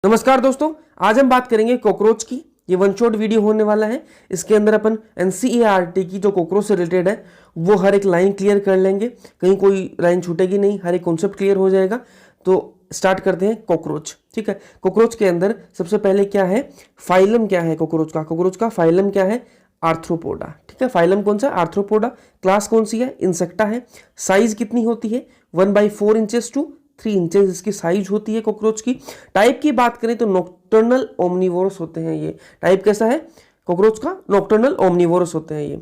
नमस्कार दोस्तों, आज हम बात करेंगे कॉकरोच की। ये वन शॉट वीडियो होने वाला है। इसके अंदर अपन एनसीईआरटी की जो कॉकरोच से रिलेटेड है वो हर एक लाइन क्लियर कर लेंगे, कहीं कोई लाइन छूटेगी नहीं, हर एक कॉन्सेप्ट क्लियर हो जाएगा। तो स्टार्ट करते हैं कॉकरोच। ठीक है, कॉकरोच के अंदर सबसे पहले क्या है, फाइलम क्या है कॉकरोच का फाइलम क्या है, आर्थ्रोपोडा। ठीक है, फाइलम कौन सा, आर्थ्रोपोडा। क्लास कौन सी है, इंसेक्टा है। साइज कितनी होती है, 1/4 इंचेस टू 3 इंचेस इसकी साइज होती है कॉकरोच की। टाइप की बात करें तो नॉक्टर्नल ओमनिवोरस होते हैं ये। टाइप कैसा है कॉकरोच का, नॉक्टर्नल ओमनिवोरस होते हैं ये।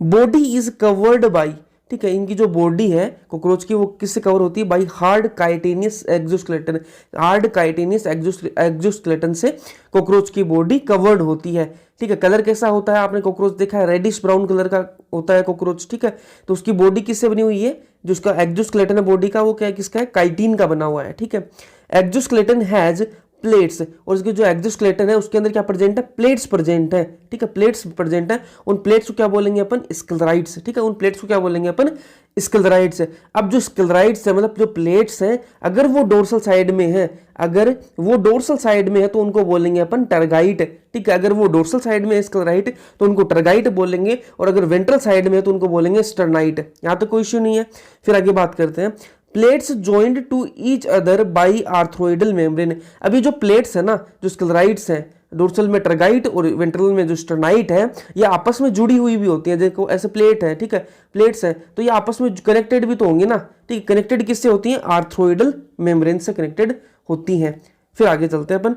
बॉडी इज कवर्ड बाई, ठीक है, इनकी जो बॉडी है कॉकरोच की वो किससे कवर होती है, by hard chitinous exoskeleton. Hard chitinous exoskeleton से कॉकरोच की बॉडी कवर्ड होती है। ठीक है, कलर कैसा होता है, आपने कॉकरोच देखा है, रेडिश ब्राउन कलर का होता है कॉकरोच। ठीक है, तो उसकी बॉडी किससे बनी हुई है, जो उसका एक्सोस्केलेटन है बॉडी का वो क्या है, किसका है, काइटिन का बना हुआ है। ठीक है, एक्सोस्केलेटन हैज प्लेट्स, और इसके जो एक्सोस्केलेटन है उसके अंदर क्या प्रेजेंट है, प्लेट्स प्रेजेंट है। ठीक है, प्लेट्स प्रेजेंट है। उन प्लेट्स को क्या बोलेंगे अपन, स्क्लेराइड्स। ठीक है, उन प्लेट्स को क्या बोलेंगे अपन, स्क्लेराइड्स। अब जो स्क्लेराइड्स है मतलब जो प्लेट्स हैं, अगर वो डोर्सल साइड में है, अगर वो डोर्सल साइड में है तो उनको बोलेंगे अपन टर्गाइट। ठीक है, अगर वो डोर्सल साइड में है स्क्लेराइट तो उनको टर्गाइट बोलेंगे, और अगर वेंट्रल साइड में है तो उनको बोलेंगे स्टर्नाइट। यहाँ तो कोई इश्यू नहीं है। फिर आगे बात करते हैं, plates joined to each other by arthrodial membrane. अभी जो प्लेट्स है ना, जो स्क्लेराइड्स हैं, डोर्सल में टर्गाइट और वेंट्रल में जो स्टर्नाइट है, ये आपस में जुड़ी हुई भी होती है। देखो ऐसे प्लेट है, ठीक है, प्लेट्स है तो ये आपस में कनेक्टेड भी तो होंगी ना। ठीक है, कनेक्टेड किससे होती हैं, आर्थ्रोइडल मेम्ब्रेन से कनेक्टेड होती हैं। फिर आगे चलते हैं अपन,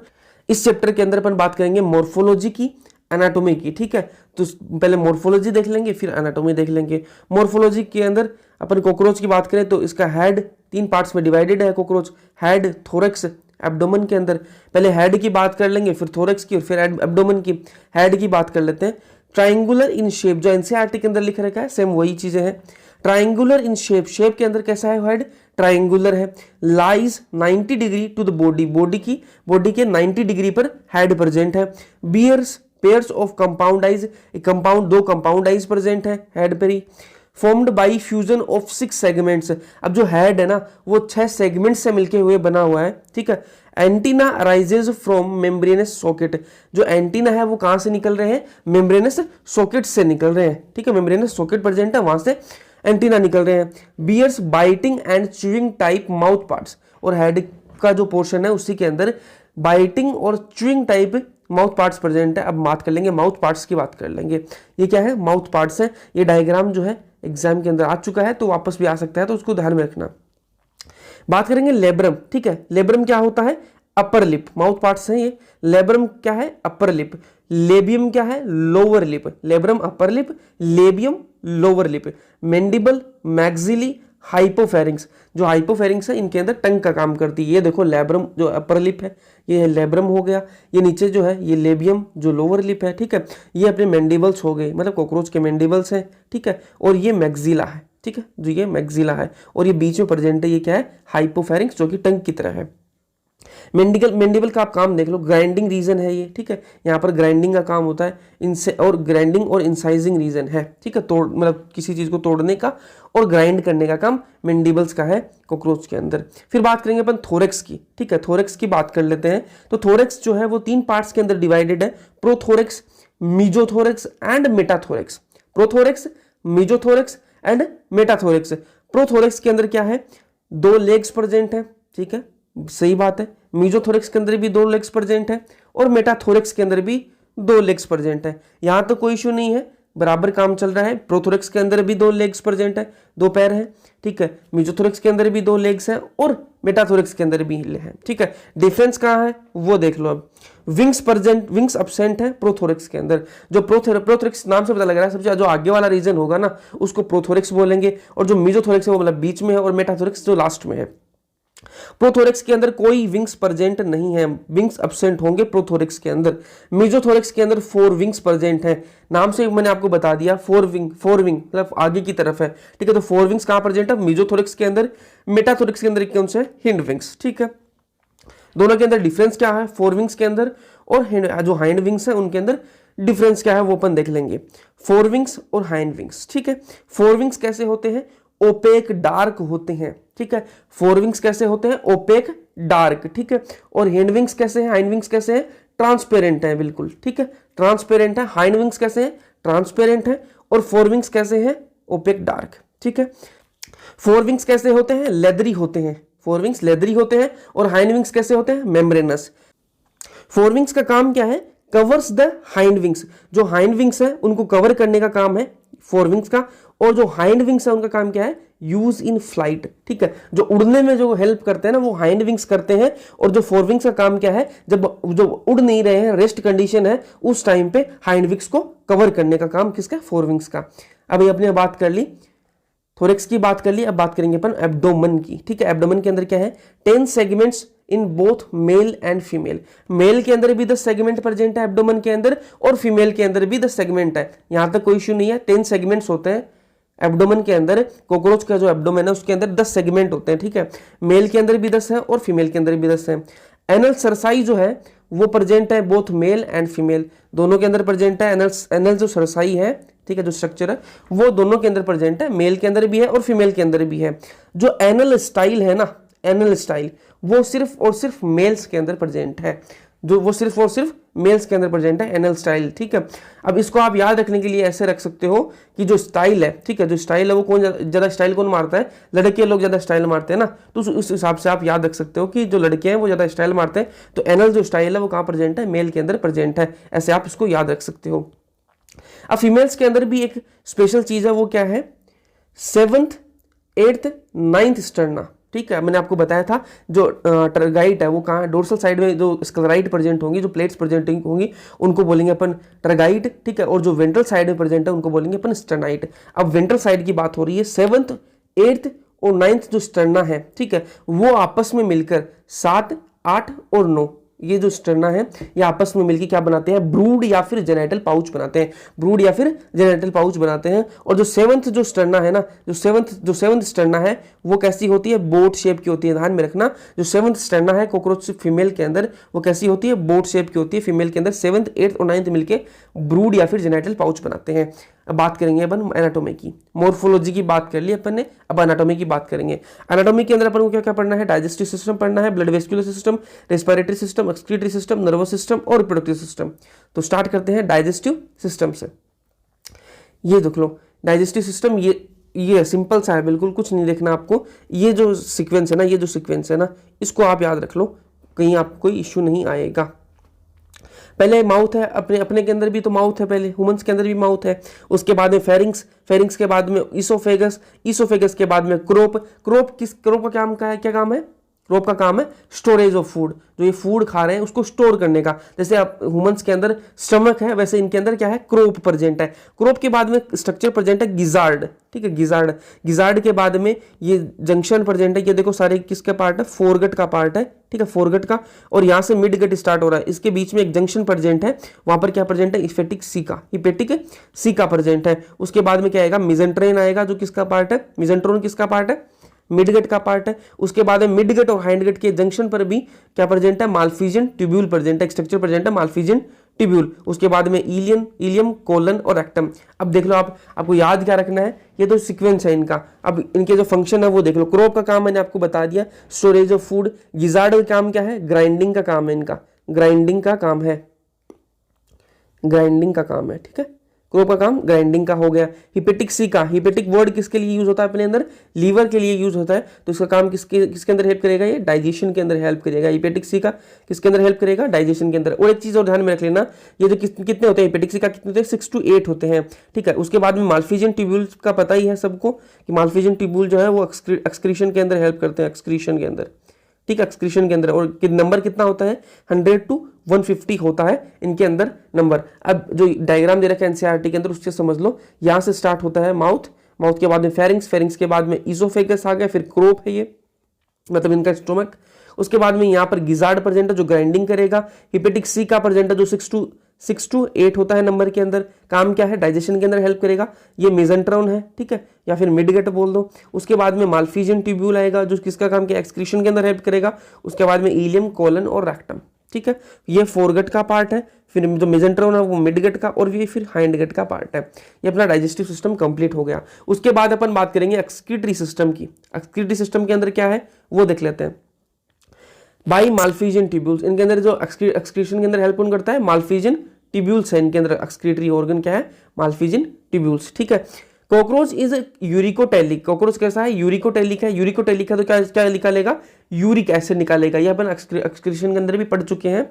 इस चैप्टर के अंदर अपन बात करेंगे मॉर्फोलॉजी की, एनाटॉमी की। ठीक है, तो पहले मॉर्फोलॉजी देख लेंगे फिर एनाटॉमी देख लेंगे। मॉर्फोलॉजी के अंदर अपन कॉकरोच की बात करें तो इसका हेड 3 पार्ट्स में डिवाइडेड है कॉकरोच, हेड, थोरैक्स, एब्डोमेन के अंदर। पहले हेड की बात कर लेंगे, फिर थोरैक्स की, और फिर एब्डोमेन की। हेड की बात कर लेते हैं। ट्राइंगुलर इन शेप, जो एनसीईआरटी के अंदर लिख रखा है सेम वही चीजें हैं। ट्राइंगुलर इन शेप, शेप के अंदर कैसा है हेड, ट्राइंगुलर है। Lies 90 degree to the body, body के 90 डिग्री पर हेड प्रेजेंट है। Bears pairs of compound eyes, compound 2 compound eyes present है हेड पर ही। Formed by fusion of 6 segments, अब जो हेड है ना वो 6 सेगमेंट से मिलके हुए बना हुआ है। ठीक है, antenna arises from membranes socket, जो एंटीना है वो कहां से निकल रहे हैं, मेम्ब्रेनस सॉकेट से निकल रहे हैं। ठीक है, मेम्ब्रेनस सॉकेट प्रेजेंट है, वहां से एंटीना निकल रहे हैं। Bears biting and chewing type mouth parts, और हेड का जो पोर्शन है उसी के अंदर बाइटिंग और chewing type mouth parts present है। अब बात कर लेंगे माउथ पार्ट्स की, बात कर लेंगे। ये क्या है, माउथ पार्ट्स है। ये डायग्राम जो है एग्जाम के अंदर आ चुका है तो वापस भी आ सकता है, तो उसको ध्यान में रखना। बात करेंगे लेब्रम। ठीक है, लेब्रम क्या होता है, अपर लिप, माउथ पार्ट्स है ये। लेब्रम क्या है, अपर लिप। लेबियम क्या है, lower lip. Labrum upper lip, labium lower lip. Mandible, maxillary, हाइपोफेरिंक्स, जो हाइपोफेरिंक्स है इनके अंदर टंग का काम करती है। ये देखो लेब्रम जो अपर लिप है ये है लेब्रम हो गया, ये नीचे जो है ये लेबियम जो लोअर लिप है। ठीक है, ये अपने मैंडिबल्स हो गए, मतलब कॉकरोच के मैंडिबल्स हैं। ठीक है, और ये मैक्सिला है। ठीक है, जो ये मैक्सिला है, और ये बीच में प्रेजेंट है, ये क्या है, हाइपोफेरिंक्स, जो कि टंग की तरह है। मैंडिबल का आप काम देख लो, ग्राइंडिंग रीजन है ये। ठीक है, यहाँ पर ग्राइंडिंग का काम होता है इनसे, और ग्राइंडिंग और इंसाइजिंग रीजन है। ठीक है, तोड़ मतलब किसी चीज को तोड़ने का और ग्राइंड करने का काम मैंडिबल्स का है कॉकरोच के अंदर। फिर बात करेंगे अपन थोरैक्स की। ठीक है, थोरैक्स की बात कर लेते हैं। तो थोरैक्स जो है वो 3 पार्ट्स के अंदर डिवाइडेड है, prothorax, mesothorax and metathorax. Prothorax, mesothorax and metathorax. Prothorax के अंदर क्या है, 2 लेग्स प्रेजेंट है। ठीक है, सही बात है। मीजोथोरैक्स के अंदर भी 2 लेग्स प्रेजेंट है, और मेटाथोरैक्स के अंदर भी 2 लेग्स प्रेजेंट है। यहां तो कोई इशू नहीं है, बराबर काम चल रहा है। प्रोथोरैक्स के अंदर भी 2 लेग्स प्रेजेंट है, 2 पैर हैं। ठीक है, मीजोथोरैक्स के अंदर भी 2 लेग्स हैं, और मेटाथोरैक्स के अंदर भी है। ठीक है, डिफरेंस कहाँ है वो देख लो। अब विंग्स प्रेजेंट, विंग्स अब्सेंट है प्रोथोरैक्स के अंदर। जो प्रोथोरैक्स नाम से पता लग रहा है, सबसे जो आगे वाला रीजन होगा ना उसको प्रोथोरैक्स बोलेंगे, और जो मीजोथोरैक्स है वो मतलब बीच में है, और मेटाथोरैक्स जो लास्ट में है। प्रोथोरैक्स के अंदर कोई विंग्स प्रेजेंट नहीं है, विंग्स अब्सेंट होंगे प्रोथोरैक्स के अंदर। मीजोथोरैक्स के अंदर 4 विंग्स प्रेजेंट है, नाम से मैंने आपको बता दिया, 4 विंग मतलब आगे की तरफ है। ठीक है, तो 4 विंग्स कहां प्रेजेंट है, मीजोथोरैक्स के अंदर। मेटाथोरैक्स के अंदर कौन से है, हिंड विंग्स। ठीक है, दोनों के अंदर डिफरेंस क्या है, 4 विंग्स के अंदर और जो हाइंड विंग्स है उनके अंदर डिफरेंस क्या है वो अपन देख लेंगे। 4 विंग्स और हाइंड विंग्स। ठीक है, 4 विंग्स कैसे होते हैं, ओपेक डार्क होते हैं। ठीक है, 4 विंग्स कैसे होते हैं, ओपेक डार्क, ठीक है। और हैंड विंग्स कैसे हैं, हाइंड विंग्स कैसे हैं, ट्रांसपेरेंट है बिल्कुल, ठीक है, ट्रांसपेरेंट है। हाइंड विंग्स कैसे हैं, ट्रांसपेरेंट है। और फोर विंग्स कैसे हैं, ओपेक डार्क, ठीक है। फोर विंग्स कैसे होते हैं, लेदरी होते हैं, फोर विंग्स लेदरी होते हैं। और हाइंड विंग्स कैसे होते हैं, मेम्ब्रेनस। फोर विंग्स का काम क्या है, कवर्स द हाइंड विंग्स, जो हाइंड विंग्स है उनको कवर करने का काम है फोर विंग्स का। और जो हाइंड विंग्स है उनका काम क्या है, यूज इन फ्लाइट, ठीक है। जो उड़ने में जो हेल्प करते हैं ना वो हाइंड विंग्स करते हैं। और जो फोर विंग्स का काम क्या है, जब जो उड़ नहीं रहे हैं, रेस्ट कंडीशन है, उस टाइम पे हाइंड विंग्स को कवर करने का काम किसका, फोर विंग्स का। अभी अपने बात कर ली थोरेक्स की, बात कर ली, अब बात करेंगे अपन एब्डोमेन की, ठीक है। एब्डोमेन के अंदर क्या है, 10 segments in both male and female. Male के अंदर भी 10 सेगमेंट प्रेजेंट है एब्डोमेन के अंदर, और फीमेल के अंदर भी 10 सेगमेंट है। यहां तक कोई इश्यू नहीं है, 10 सेगमेंट्स होते हैं एब्डोमेन के अंदर। कॉकरोच का जो एब्डोमेन है उसके अंदर 10 सेगमेंट होते हैं, ठीक है। मेल के अंदर भी 10 है और फीमेल के अंदर भी 10 है। एनल सरसाई जो है वो प्रेजेंट है बोथ मेल एंड फीमेल, दोनों के अंदर प्रेजेंट है। एनल जो सरसाई है, ठीक है, जो स्ट्रक्चर है वो दोनों के अंदर प्रेजेंट है, मेल के अंदर भी है और फीमेल के अंदर भी है। जो एनल स्टाइल है ना, एनल स्टाइल, वो सिर्फ और सिर्फ मेल्स के अंदर प्रेजेंट है, जो वो सिर्फ और सिर्फ मेल्स के अंदर प्रेजेंट है, एनल स्टाइल, ठीक है। अब इसको आप याद रखने के लिए ऐसे रख सकते हो कि जो स्टाइल है, ठीक है, जो स्टाइल है वो कौन ज्यादा स्टाइल कौन मारता है, लड़के लोग ज्यादा स्टाइल मारते हैं ना, तो उस हिसाब से आप याद रख सकते हो कि जो लड़के हैं वो ज्यादा स्टाइल मारते हैं। तो एनल जो स्टाइल है वो कहाँ प्रेजेंट है, मेल के अंदर प्रेजेंट है, ऐसे आप इसको याद रख सकते हो। अब फीमेल्स के अंदर भी एक स्पेशल चीज है, वो क्या है, 7th 8th 9th स्टर्ना, ठीक है। मैंने आपको बताया था जो टरगाइट है वो कहाँ, डोर्सल साइड में जो स्क्लेराइट प्रेजेंट होंगी, जो प्लेट्स प्रेजेंट होंगी उनको बोलेंगे अपन टरगाइट, ठीक है। और जो वेंट्रल साइड में प्रेजेंट है उनको बोलेंगे अपन स्टर्नाइट। अब वेंट्रल साइड की बात हो रही है, 7th 8th और 9th जो स्टर्ना है, ठीक है, वो आपस में मिलकर 7 8 और 9 ये जो स्टर्ना है ये आपस में मिलकर क्या बनाते हैं, ब्रूड या फिर जेनेटल पाउच बनाते हैं, ब्रूड या फिर जेनेटल पाउच बनाते हैं। और जो 7th जो स्टर्ना है ना, जो सेवंथ स्टर्ना है वो कैसी होती है, बोट शेप की होती है। ध्यान में रखना, जो 7th स्टर्ना है कॉकरोच फीमेल के अंदर वो कैसी होती है, बोट शेप की होती है। फीमेल के अंदर 7th 8th और 9th मिलके ब्रूड या फिर जेनेटल पाउच बनाते हैं। अब बात करेंगे अपन एनाटोमी की, मोर्फोलॉजी की बात कर ली अपन ने, अब एनाटोमी की बात करेंगे। एनाटोमी के अंदर अपन को क्या क्या पढ़ना है, डाइजेस्टिव सिस्टम पढ़ना है, blood vascular system, respiratory system, excretory system, nervous system और रिप्रोडक्टिव सिस्टम। तो स्टार्ट करते हैं डाइजेस्टिव सिस्टम से। ये देख लो डाइजेस्टिव सिस्टम, ये सिंपल सा है, बिल्कुल कुछ नहीं देखना आपको। ये जो सीक्वेंस है ना, ये जो सीक्वेंस है ना, इसको आप याद रख लो, कहीं आपको कोई इश्यू नहीं आएगा। पहले माउथ है, अपने के अंदर भी तो माउथ है, पहले ह्यूमंस के अंदर भी माउथ है। उसके बाद में फेरिंग्स के बाद में ईसोफेगस के बाद में क्रोप का काम क्या काम है, क्रोप का काम है स्टोरेज ऑफ फूड, जो ये फूड खा रहे हैं उसको स्टोर करने का। जैसे आप ह्यूमंस के अंदर स्टमक है, वैसे इनके अंदर क्या है, क्रोप प्रेजेंट है। क्रोप के बाद में स्ट्रक्चर प्रेजेंट है गिजार्ड, ठीक है, गिजार्ड के बाद में ये जंक्शन प्रेजेंट है। ये देखो सारे किसके पार्ट है, फोरगट का पार्ट है, ठीक है, फोरगट का। और यहाँ से मिड गट स्टार्ट हो रहा है, इसके बीच में एक जंक्शन प्रेजेंट है, वहां पर क्या प्रेजेंट है, हिपेटिक सीका प्रेजेंट है। उसके बाद में क्या आएगा, मिजेंट्रेन आएगा, जो किसका पार्ट है, मिजेंट्रोन किसका पार्ट है, मिडगट का पार्ट है। उसके बाद में मिडगट और हाइंडगट के जंक्शन पर भी क्या प्रेजेंट है, माल्फिजियन ट्यूब्यूल प्रेजेंट है, स्ट्रक्चर प्रेजेंट है माल्फिजियन ट्यूब्यूल। उसके बाद में इलियम, कोलन और रेक्टम। अब देख लो आपको याद क्या रखना है, ये तो सीक्वेंस है इनका। अब इनके जो फंक्शन है वो देख लो। क्रोप का काम मैंने आपको बता दिया, स्टोरेज ऑफ फूड। गिजार्ड का काम क्या है, ग्राइंडिंग का काम है इनका, ग्राइंडिंग का काम है, ठीक है। क्रोप का काम ग्राइंडिंग का हो गया। हिपेटिक वर्ड किसके लिए यूज होता है अपने अंदर, लीवर के लिए यूज होता है। तो इसका काम किसके अंदर हेल्प करेगा, ये डाइजेशन के अंदर हेल्प करेगा। हिपेटिक सीका किसके अंदर हेल्प करेगा, डाइजेशन के अंदर। और एक चीज और ध्यान में रख लेना, ये जो कितने होते हैं हिपेटिक सीका, कितने होते हैं, 6 to 8 होते हैं, ठीक है। उसके बाद में माल्फिजियन ट्यूब्यूल का पता ही है सबको कि माल्फिजियन ट्यूब्यूल जो है वो एक्सक्रीशन के अंदर हेल्प करते हैं, एक्सक्रीशन के अंदर, ठीक है, एक्सक्रीशन के अंदर। और नंबर कितना होता है, 100 to 150 होता है इनके अंदर नंबर। अब जो डायग्राम दे रखा है एनसीईआरटी के अंदर उससे समझ लो, यहां से स्टार्ट होता है माउथ के बाद में फेरिंग्स के बाद में ईसोफेगस आ गया, फिर क्रोप है ये मतलब इनका स्टोमक। उसके बाद में यहाँ पर गिजार्ड प्रेजेंट है जो ग्राइंडिंग करेगा। हिपेटिक सी का प्रेजेंट है जो 6 to 8 होता है नंबर के अंदर, काम क्या है, डाइजेशन के अंदर हेल्प करेगा। ये मेजेंट्रॉन है, ठीक है, या फिर मिडगट बोल दो। उसके बाद में माल्फिजियन ट्यूब्यूल आएगा जो किसका काम किया, एक्सक्रीशन के अंदर हेल्प करेगा। उसके बाद में इलियम, कोलन और रेक्टम, ठीक है। ये फोरगट का पार्ट है, फिर जो मेजेंट्रॉन है वो मिडगट का, और ये फिर हाइंडगट का पार्ट है। ये अपना डाइजेस्टिव सिस्टम कंप्लीट हो गया। उसके बाद अपन बात करेंगे एक्सक्रीटरी सिस्टम की। एक्सक्रीटरी सिस्टम के अंदर क्या है वो देख लेते हैं। बाई माल्फिजियन ट्यूब्यूल्स, इनके अंदर जो एक्सक्रीशन के अंदर हेल्प कौन करता है, माल्फिजियन ट्यूब्यूल्स है इनके अंदर, एक्सक्रीटरी ऑर्गन क्या है, माल्फिजियन ट्यूब्यूल्स, ठीक है। कॉकरोच इज यूरिकोटेलिक, कॉकरोच कैसा है, यूरिकोटेलिक है, यूरिकोटेलिक है तो क्या क्या निकालेगा, यूरिक एसिड निकालेगा। ये अपन एक्सक्रीशन के अंदर भी पढ़ चुके हैं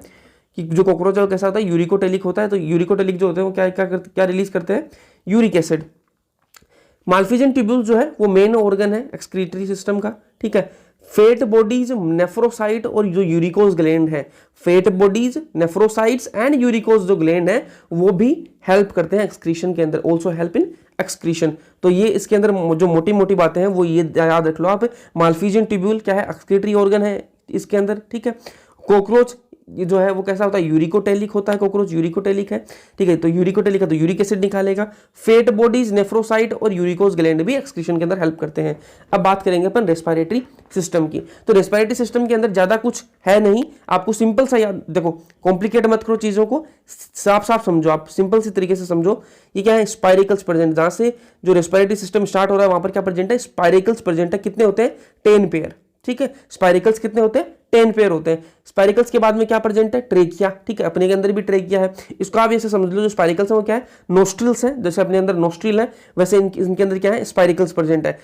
कि जो कॉकरोच है वो कैसा होता है, यूरिकोटेलिक होता है। तो यूरिकोटेलिक जो होते हैं वो क्या क्या क्या रिलीज करते हैं, यूरिक एसिड। माल्फिजियन ट्यूब्यूल जो है वो मेन ऑर्गन है एक्सक्रीटरी सिस्टम का, ठीक है। फेट बॉडीज, नेफ्रोसाइट और जो यूरिकोस ग्लैंड है, फेट बॉडीज, नेफ्रोसाइट्स एंड यूरिकोस जो ग्लैंड है वो भी हेल्प करते हैं एक्सक्रीशन के अंदर, ऑल्सो हेल्प इन एक्सक्रीशन। तो ये इसके अंदर जो मोटी मोटी बातें हैं वो ये याद रख लो आप। माल्फिजियन ट्यूब्यूल क्या है, एक्सक्रीटरी ऑर्गन है इसके अंदर, ठीक है। कॉकरोच ये जो है वो कैसा होता है, यूरिकोटेलिक होता है, कॉकरोच यूरिकोटेलिक है, ठीक है। तो यूरिकोटेलिक है तो यूरिक एसिड निकालेगा। फेट बॉडीज, नेफ्रोसाइट और यूरिकोस ग्लैंड भी एक्सक्रीशन के अंदर हेल्प करते हैं। अब बात करेंगे अपन रेस्पिरेटरी सिस्टम की। तो रेस्पिरेटरी सिस्टम के अंदर ज्यादा कुछ है नहीं, आपको सिंपल सा याद, देखो कॉम्प्लिकेट मत करो चीजों को, साफ साफ समझो, आप सिंपल सी तरीके से समझो। ये क्या है, स्पाइरिकल्स प्रेजेंट, जहां से जो रेस्पिरेटरी सिस्टम स्टार्ट हो रहा है वहां पर क्या प्रेजेंट है, स्पाइरिकल्स प्रेजेंट है। कितने होते हैं, 10 पेयर, ठीक है। स्पाइरिकल्स कितने होते हैं, 10 पेयर होते हैं। स्पाइरिकल्स के बाद में क्या प्रेजेंट है, ट्रेकिया, ठीक है। अपने के अंदर भी ट्रेकिया है, इसको आप ऐसे समझ लो, जो स्पाइरिकल्स है वो क्या है, नोस्ट्रिल्स है। जैसे अपने अंदर नोस्ट्रिल है वैसे इनके अंदर क्या है, स्पाइरिकल्स प्रेजेंट है।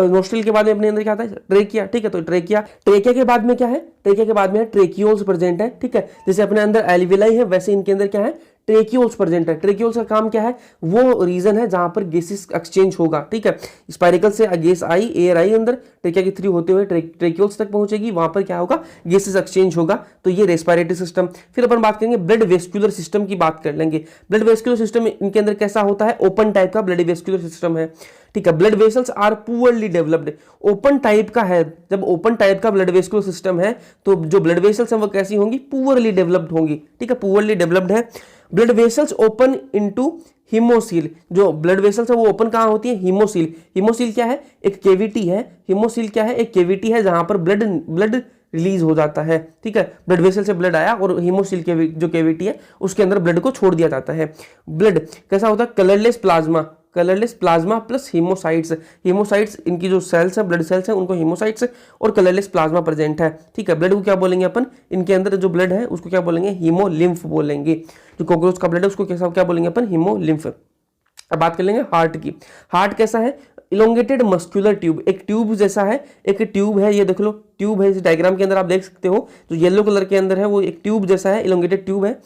नोस्ट्रिल के बाद में अपने अंदर क्या आता है, ट्रेकिया, ठीक है। तो ट्रेकिया, ट्रेकिया के बाद में क्या है, ट्रेकिया के बाद में ट्रेकियोल्स प्रेजेंट है, ठीक है। जैसे अपने अंदर एल्विलाई है वैसे इनके अंदर क्या है, ट्रेकियोल्स प्रेजेंट है। ट्रेकियोल्स का काम क्या है, वो रीजन है जहां पर गैसेस एक्सचेंज होगा, ठीक है। स्पाइरिकल से गैस आई, एयर आई अंदर, ट्रेकिया के थ्रू होते हुए ट्रेकियोल्स तक पहुंचेगी, वहां पर क्या होगा, गैसेस एक्सचेंज होगा। तो ये रेस्पिरेटरी सिस्टम। फिर अपन बात करेंगे ब्लड वेस्कुलर सिस्टम की, बात कर लेंगे। ब्लड वेस्कुलर सिस्टम इनके अंदर कैसा होता है, ओपन टाइप का ब्लड वेस्कुलर सिस्टम है, ठीक है। Blood vessels are poorly developed, open type का है। जब ओपन टाइप का ब्लड वेस्कुलर सिस्टम है तो जो ब्लड वेसल्स हैं वो कैसी होंगी, पुअरली डेवलप्ड होंगी, ठीक है, पुअरली डेवलप्ड है। ब्लड वेसल्स ओपन इनटू हिमोसील, जो ब्लड वेसल्स है वो ओपन कहां होती है, हिमोसील। हिमोसील क्या है, एक केविटी है। हिमोसील क्या है, एक केविटी है जहां पर ब्लड रिलीज हो जाता है, ठीक है। ब्लड वेसल से ब्लड आया और हिमोसील के जो केविटी है उसके अंदर ब्लड को छोड़ दिया जाता है। ब्लड कैसा होता है, colourless plasma, colourless plasma plus हीमोसाइट्स। हीमोसाइट्स इनकी जो सेल्स है, ब्लड सेल्स है, उनको हीमोसाइट्स और कलरलेस प्लाज्मा प्रेजेंट है, ठीक है। ब्लड को क्या बोलेंगे अपन, इनके अंदर जो ब्लड है उसको क्या बोलेंगे, हीमोलिम्फ बोलेंगे। जो कॉकरोच का ब्लड है उसको कैसा क्या बोलेंगे अपन, हीमोलिम्फ। अब बात कर लेंगे हार्ट की। हार्ट कैसा है, इलोंगेटेड मस्कुलर ट्यूब, एक ट्यूब जैसा है, एक ट्यूब है, ये देख लो ट्यूब है, इस डायग्राम के अंदर आप देख सकते हो, जो येलो कलर के अंदर है वो एक ट्यूब जैसा है, इलोंगेटेड ट्यूब है,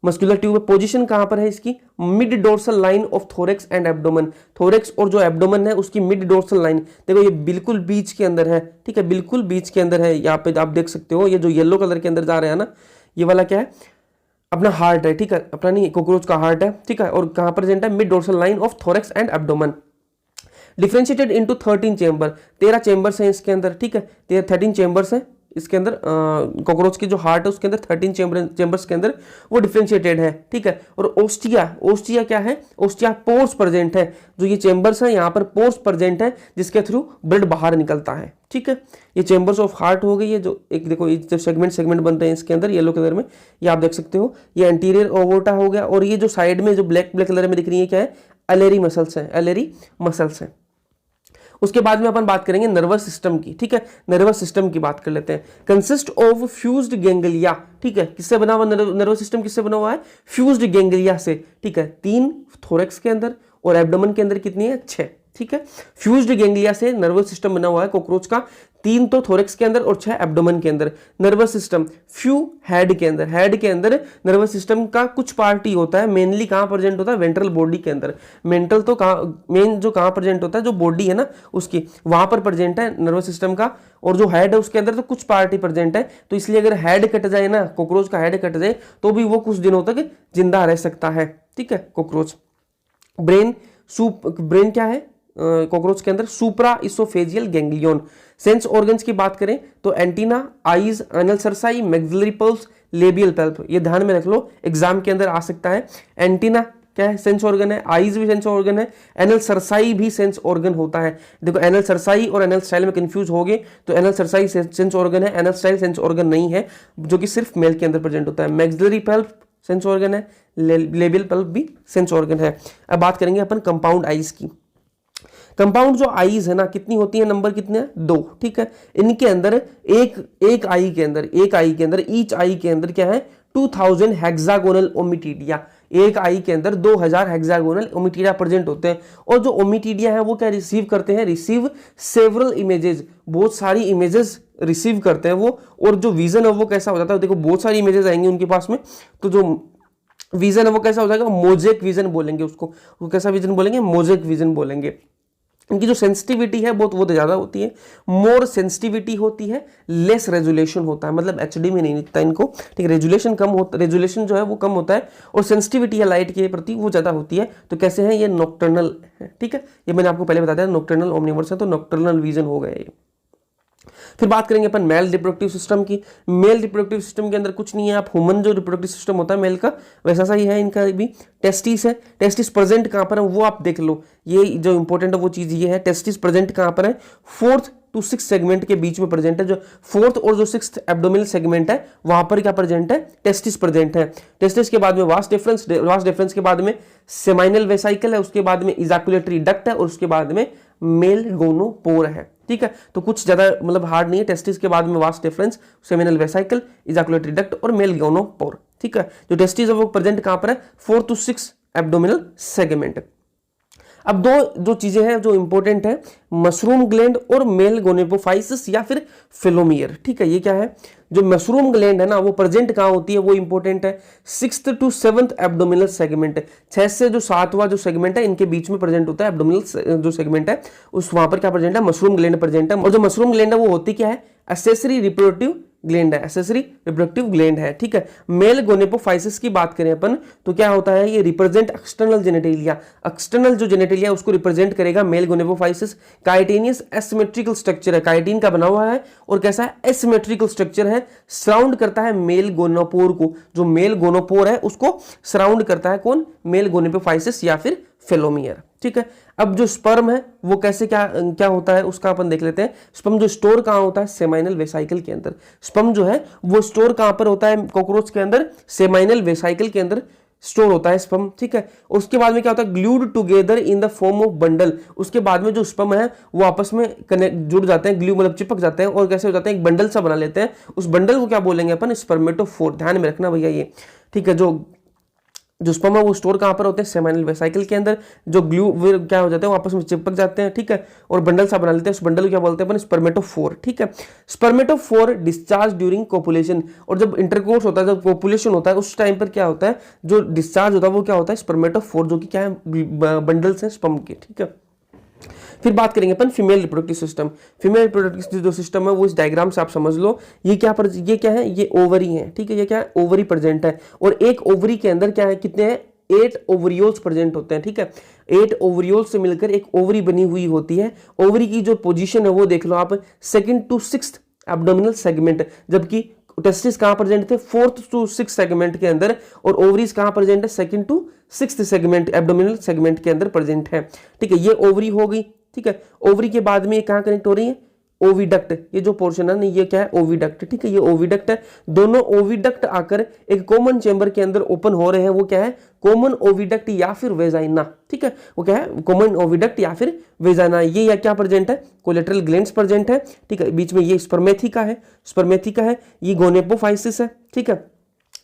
मस्कुलर ट्यूब है। पोजीशन कहां पर है इसकी, mid dorsal line of thorax and abdomen. Thorax और जो एब्डोमेन है उसकी मिड डोर्सल लाइन, देखो ये बिल्कुल बीच के अंदर है, ठीक है, बिल्कुल बीच के अंदर है। यहाँ पे आप देख सकते हो ये जो येलो कलर के अंदर जा रहे हैं ना, ये वाला क्या है, अपना हार्ट है, ठीक है, अपना नहीं, कॉकरोच का हार्ट है, ठीक है। और कहां प्रेजेंट है, mid dorsal line of thorax and abdomen. Differentiated into 13 chamber, 13 chambers हैं इसके अंदर, ठीक है, 13 चेंबर्स हैं इसके अंदर। कॉकरोच की जो हार्ट है उसके अंदर 13 चेंबर्स के अंदर वो डिफरेंशिएटेड है, ठीक है। और ओस्टिया, ओस्टिया क्या है, ओस्टिया पोर्स प्रेजेंट है, जो ये चेंबर्स है यहाँ पर पोर्स प्रेजेंट है जिसके थ्रू ब्लड बाहर निकलता है, ठीक है। ये चेंबर्स ऑफ हार्ट हो गई है, जो एक देखो ये जो सेगमेंट बनते हैं इसके अंदर येलो कलर में, ये आप देख सकते हो, ये एंटीरियर ओवोटा हो गया। और ये जो साइड में जो ब्लैक कलर में दिख रही है क्या है, एलेरी मसल्स है, एलेरी मसल्स है। उसके बाद में अपन बात करेंगे नर्वस सिस्टम की, ठीक है। नर्वस सिस्टम की बात कर लेते हैं। कंसिस्ट ऑफ फ्यूज्ड गैंग्लिया, ठीक है, किससे बना हुआ नर्वस सिस्टम, किससे बना हुआ है, फ्यूज्ड गैंग्लिया से, ठीक है। 3 थोरेक्स के अंदर और एब्डोमेन के अंदर कितनी है, 6, ठीक है। फ्यूज्ड गैंग्लिया से नर्वस सिस्टम बना हुआ है कॉकरोच का, 3 तो थोरेक्स के अंदर और 6 एब्डोमेन के अंदर। नर्वस सिस्टम फ्यू हेड के अंदर, हेड के अंदर नर्वस सिस्टम का कुछ पार्ट ही होता है, मेनली कहां प्रेजेंट होता है, वेंट्रल बॉडी के अंदर। मेंटल तो मेन जो कहां प्रेजेंट होता है, जो बॉडी है ना उसकी, वहां पर प्रेजेंट है नर्वस सिस्टम का। और जो हेड है उसके अंदर तो कुछ पार्ट ही प्रेजेंट है। तो इसलिए अगर हेड कट जाए ना, कॉकरोच का हेड कट जाए तो भी वो कुछ दिनों तक जिंदा रह सकता है, ठीक है, कॉकरोच। ब्रेन ब्रेन क्या है कॉकरोच के अंदर, सुप्रा इसोफेजियल गैंग्लियन। सेंस ऑर्गन्स की बात करें तो antenna, eyes, anal cerci, maxillary pulse, labial pulp, ये ध्यान में रख लो, एग्जाम के अंदर आ सकता है। एंटीना क्या है, सेंस ऑर्गन है, आईज भी सेंस ऑर्गन है, एनल सरसाई भी सेंस ऑर्गन होता है। देखो एनल सरसाई और एनल स्टाइल में कंफ्यूज हो गए, तो एनल सरसाई सेंस ऑर्गन है, एनल स्टाइल सेंस ऑर्गन नहीं है, जो कि सिर्फ मेल के अंदर प्रेजेंट होता है। मैक्सिलरी पल्प सेंस ऑर्गन है, लेबियल पल्प भी सेंस ऑर्गन है। अब बात करेंगे अपन कंपाउंड आईज की। कंपाउंड जो आईज है ना कितनी होती है, नंबर कितने हैं, 2, ठीक है। इनके अंदर एक आई के अंदर ईच आई के अंदर क्या है 2000 हेक्सागोनल ओमिटिडिया, एक आई के अंदर 2000 हेक्सागोनल ओमिटिडिया प्रेजेंट होते हैं। और जो ओमिटिडिया है वो क्या रिसीव करते हैं, रिसीव सेवरल इमेजेस, बहुत सारी इमेजेस रिसीव करते हैं वो। और जो विजन है वो कैसा हो जाता है, देखो बहुत सारी इमेजेस आएंगी उनके पास में, तो जो विजन है वो कैसा हो जाएगा, मोजेक विजन बोलेंगे उसको। वो कैसा विजन बोलेंगे, मोजेक विजन बोलेंगे। इनकी जो सेंसिटिविटी है बहुत ज़्यादा होती है, मोर सेंसिटिविटी होती है, लेस रेजोल्यूशन होता है, मतलब एचडी में नहीं दिखता इनको, ठीक है। रेजोल्यूशन जो है वो कम होता है और सेंसिटिविटी है लाइट के प्रति वो ज़्यादा होती है। तो कैसे हैं ये, नॉक्टर्नल है, ठीक है। ये मैंने आपको पहले बता दिया नॉक्टर्नल ओमनिवर्स है, तो नॉक्टर्नल विजन हो गया ये। फिर बात करेंगे अपन मेल रिप्रोडक्टिव सिस्टम की। मेल रिप्रोडक्टिव सिस्टम के अंदर कुछ नहीं है, आप ह्यूमन जो रिप्रोडक्टिव सिस्टम होता है मेल का वैसा सा ही है, इनका भी टेस्टिस है। टेस्टिस प्रेजेंट कहां पर है वो आप देख लो, ये जो इंपॉर्टेंट है वो चीज ये है, टेस्टिस प्रेजेंट कहां पर है, 4th to 6th सेगमेंट के बीच में प्रेजेंट है। जो 4th और जो 6th एब्डोमिनल सेगमेंट है वहां पर क्या प्रेजेंट है, टेस्टिस प्रेजेंट है। टेस्टिस के बाद में वास्ट डिफरेंस के बाद में सेमाइनल वेसाइकल है, उसके बाद में इजैकुलेटरी डक्ट है और उसके बाद में मेल गोनोपोर है, ठीक है। तो कुछ ज्यादा मतलब हार्ड नहीं है, टेस्टिस के बाद में vast difference, seminal vesicle, ejaculatory duct और मेल गोनोपोर, ठीक है। जो टेस्टिस है वो प्रेजेंट कहां पर है, 4th to 6th abdominal segment. अब दो चीजें हैं जो इंपॉर्टेंट है, मशरूम ग्लैंड और मेल गोनेपोफाइसिस या फिर फिलोमियर, ठीक है। ये क्या है, जो मशरूम ग्लैंड है ना वो प्रेजेंट कहां होती है वो इंपॉर्टेंट है, 6th to 7th abdominal segment, 6 से जो 7वां जो सेगमेंट है इनके बीच में प्रेजेंट होता है एब्डोमिनल जो सेगमेंट है, उस वहां पर क्या प्रेजेंट है, मशरूम ग्लैंड प्रेजेंट है। और जो मशरूम ग्लैंड है वो होती क्या है, एक्सेसरी रिप्रोडक्टिव ग्लैंड है, एक्सेसरी रिप्रोडक्टिव ग्लैंड है, ठीक है। मेल गोनेपोफाइसिस की बात करें अपन तो क्या होता है, ये रिप्रेजेंट एक्सटर्नल जेनेटेलिया, एक्सटर्नल जो जेनेटेलिया उसको रिप्रेजेंट करेगा मेल गोनेपोफाइसिस। काइटेनियस एसिमेट्रिकल स्ट्रक्चर है, काइटिन का बना हुआ है और कैसा है, एसिमेट्रिकल स्ट्रक्चर है, सराउंड करता है मेल गोनोपोर को। जो मेल गोनोपोर है उसको सराउंड करता है कौन, मेल गोनेपोफाइसिस या फिर फेलोमियर, ठीक है। अब जो स्पर्म है वो कैसे क्या होता है उसका अपन देख लेते हैं। स्पर्म जो स्टोर कहां होता है, सेमाइनल वेसाइकल के अंदर। स्पर्म जो है वो स्टोर कहां पर होता है, कॉकरोच के अंदर सेमाइनल वेसाइकल के अंदर स्टोर होता है स्पर्म, ठीक है। उसके बाद में क्या होता है, glued together in the form of bundle. उसके बाद में जो स्पर्म है वो आपस में जुड़ जाते हैं, ग्लू मतलब चिपक जाते हैं और कैसे हो जाते हैं, एक बंडल सा बना लेते हैं। उस बंडल को क्या बोलेंगे अपन, स्पर्मेटोफोर। ध्यान में रखना भैया ये, ठीक है। जो स्पर्म है वो स्टोर कहां पर होते हैं, सेमाइनल वेसाइकल के अंदर। जो ग्लू क्या हो जाते हैं वो आपस में चिपक जाते हैं, ठीक है, और बंडल सा बना लेते हैं। उस बंडल को क्या बोलते हैं अपन, स्पर्मेटोफोर, ठीक है। स्पर्मेटोफोर डिस्चार्ज ड्यूरिंग कोपुलेशन, और जब इंटरकोर्स होता है, जब कोपुलेशन होता है उस टाइम पर क्या होता है, जो डिस्चार्ज होता है वो क्या होता है, स्पर्मेटोफोर, जो कि क्या है, बंडल्स हैं स्पर्म के, ठीक है। फिर बात करेंगे अपन female reproductive system. Female reproductive जो सिस्टम है वो इस डायग्राम से आप समझ लो, ये क्या है, ये ओवरी है, ठीक है। ये क्या है, ओवरी प्रेजेंट है और एक ओवरी के अंदर क्या है, कितने हैं, 8 ओवरियोल्स प्रेजेंट होते हैं, ठीक है। 8 ओवरियोल्स से मिलकर एक ओवरी बनी हुई होती है। ओवरी की जो पोजीशन है वो देख लो आप, 2nd to 6th abdominal segment, जबकि टेस्टिस कहां प्रेजेंट थे, 4th to 6th सेगमेंट के अंदर, और ओवरीज कहां प्रेजेंट है, 2nd to 6th segment abdominal segment के अंदर प्रेजेंट है, ठीक है। ये ओवरी हो गई, ठीक है। ओवरी के बाद में ये कहां कनेक्ट हो रही है, ओविडक्ट, ये जो पोर्शन है ना ये क्या है, ओविडक्ट, ठीक है। ये ओविडक्ट है, दोनों ओविडक्ट आकर एक कॉमन चेंबर के अंदर ओपन हो रहे हैं, वो क्या है, कॉमन ओविडक्ट या फिर वेजाइना, ठीक है। वो क्या है, कॉमन ओविडक्ट या फिर वेजाइना। ये या क्या प्रेजेंट है, कोलेटरल ग्लैंड्स प्रेजेंट है, ठीक है। बीच में ये स्पर्मेथिका है, ये गोनेपोफाइसिस है, ठीक है।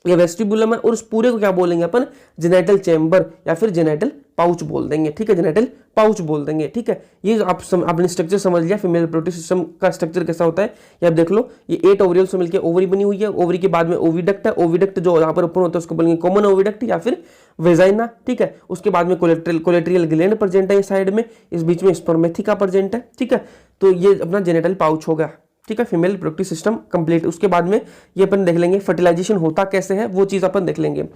ये वेस्टिबुलम है और उस पूरे को क्या बोलेंगे अपन, जेनेटल चेंबर या फिर जेनेटल पाउच बोल देंगे, ठीक है, जेनेटल पाउच बोल देंगे, ठीक है। ये आपने स्ट्रक्चर समझ लिया, फीमेल रिप्रोडक्टिव सिस्टम का स्ट्रक्चर कैसा होता है, ये आप देख लो। ये 8 ओवरियल से मिलकर ओवरी बनी हुई है, ओवरी के बाद में ओविडक्ट है, ओविडक्ट जो यहाँ पर ओपन होता है उसको बोलेंगे कॉमन ओविडक्ट या फिर वेजाइना, ठीक है। उसके बाद में कोलेट्रियल ग्लैंड प्रेजेंट है, इस साइड में, इस बीच में स्पर्मेथिका प्रेजेंट है, ठीक है। तो ये अपना जेनेटल पाउच हो गया, ठीक है। Female reproductive system complete. उसके बाद में ये अपन देख लेंगे फर्टिलाइजेशन होता कैसे है, वो चीज अपन देख लेंगे।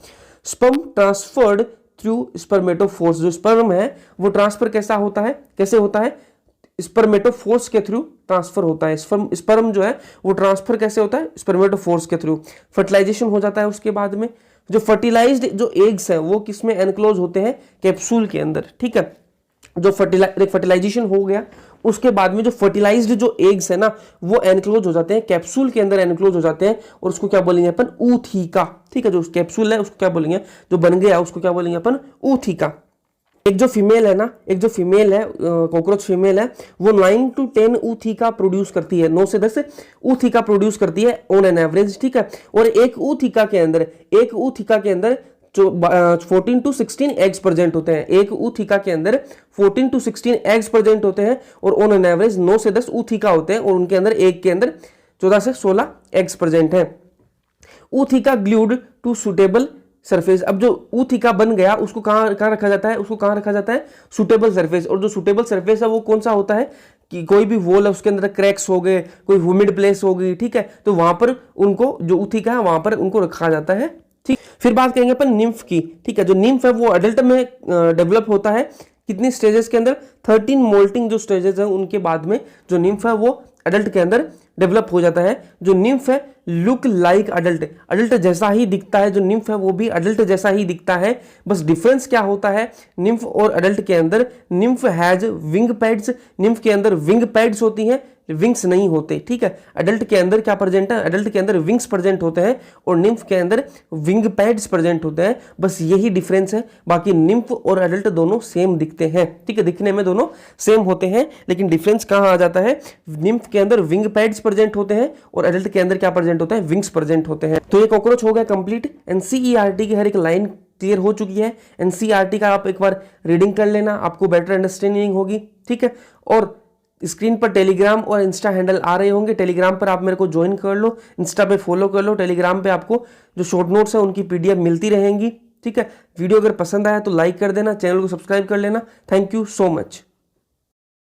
स्पर्म ट्रांसफर्ड थ्रू स्पर्मेटोफोर्स, जो स्पर्म है वो ट्रांसफर कैसे होता है, स्पर्मेटोफोर्स के थ्रू ट्रांसफर होता है। स्पर्म जो है वो ट्रांसफर कैसे होता है, स्पर्मेटोफोर्स के थ्रू। फर्टिलाइजेशन हो जाता है, उसके बाद में जो फर्टिलाइज्ड जो एग्स है वो किसमें एनक्लोज होते हैं, कैप्सूल के अंदर, ठीक है। जो फर्टिलाइजेशन हो गया उसके बाद में जो फर्टिलाइज्ड जो एग्स है ना वो एनक्लोज हो जाते हैं, कैप्सूल के अंदर एनक्लोज हो जाते हैं, और उसको क्या बोलेंगे अपन, ऊथिका, ठीक है। जो कैप्सूल है उसको क्या बोलेंगे, जो बन गया उसको क्या बोलेंगे अपन, ऊथिका। एक जो फीमेल है ना, एक जो फीमेल है कॉकरोच फीमेल है, वो 9 to 10 ऊथिका प्रोड्यूस करती है, 9 से 10 ऊथिका प्रोड्यूस करती है ऑन एन एवरेज, ठीक है। और एक ऊथिका के अंदर जो 14 to 16 एग्स प्रेजेंट होते हैं, एक ऊथिका के अंदर 14 to 16 एग्स प्रेजेंट होते हैं और ऑन एन एवरेज 9 से 10 ऊथिका होते हैं और उनके अंदर एक के अंदर 14 से 16 एग्स प्रेजेंट हैं। Ootheca glued to suitable surface. अब जो ऊथिका बन गया उसको कहाँ रखा जाता है, उसको कहाँ रखा जाता है, सुटेबल सरफेस। और जो सुटेबल सरफेस है वो कौन सा होता है कि कोई भी वॉल है उसके अंदर क्रैक्स हो गए, कोई ह्यूमिड प्लेस हो गई, ठीक है, तो वहां पर उनको जो ऊथिका है वहां पर उनको रखा जाता है, ठीक। फिर बात करेंगे अपन निम्फ की, ठीक है। जो निम्फ है वो अडल्ट में डेवलप होता है कितनी स्टेजेस के अंदर, 13 मोल्टिंग जो स्टेजेस है उनके बाद में जो निम्फ है वो अडल्ट के अंदर डेवलप हो जाता है। जो निम्फ है लुक लाइक अडल्ट, अडल्ट जैसा ही दिखता है, जो निम्फ है वो भी अडल्ट जैसा ही दिखता है। बस डिफरेंस क्या होता है निम्फ और अडल्ट के अंदर, nymph has wing pads, nymph के अंदर विंग पैड्स होती हैं, विंग्स नहीं होते, ठीक है। अडल्ट के अंदर क्या प्रेजेंट है, अडल्ट के अंदर विंग्स प्रेजेंट होते हैं और निम्फ के अंदर विंग पैड्स प्रेजेंट होते हैं, बस यही डिफरेंस है। बाकी निम्फ और अडल्ट दोनों सेम दिखते हैं, ठीक है, दिखने में दोनों सेम होते हैं, लेकिन डिफरेंस कहां आ जाता है, निम्फ के अंदर विंग पैड्स प्रेजेंट होते हैं और अडल्ट के अंदर क्या प्रेजेंट होता है, विंग्स प्रेजेंट होते हैं। तो ये कॉकरोच हो गया कंप्लीट। एनसीईआरटी की हर एक लाइन क्लियर हो चुकी है। एनसीईआरटी का आप एक बार रीडिंग कर लेना, आपको बेटर अंडरस्टैंडिंग होगी, ठीक है। और स्क्रीन पर टेलीग्राम और इंस्टा हैंडल आ रहे होंगे, टेलीग्राम पर आप मेरे को ज्वाइन कर लो, इंस्टा पे फॉलो कर लो, टेलीग्राम पे आपको जो शॉर्ट नोट्स है उनकी पीडीएफ मिलती रहेंगी, ठीक है। वीडियो अगर पसंद आया तो लाइक कर देना, चैनल को सब्सक्राइब कर लेना। Thank you so much.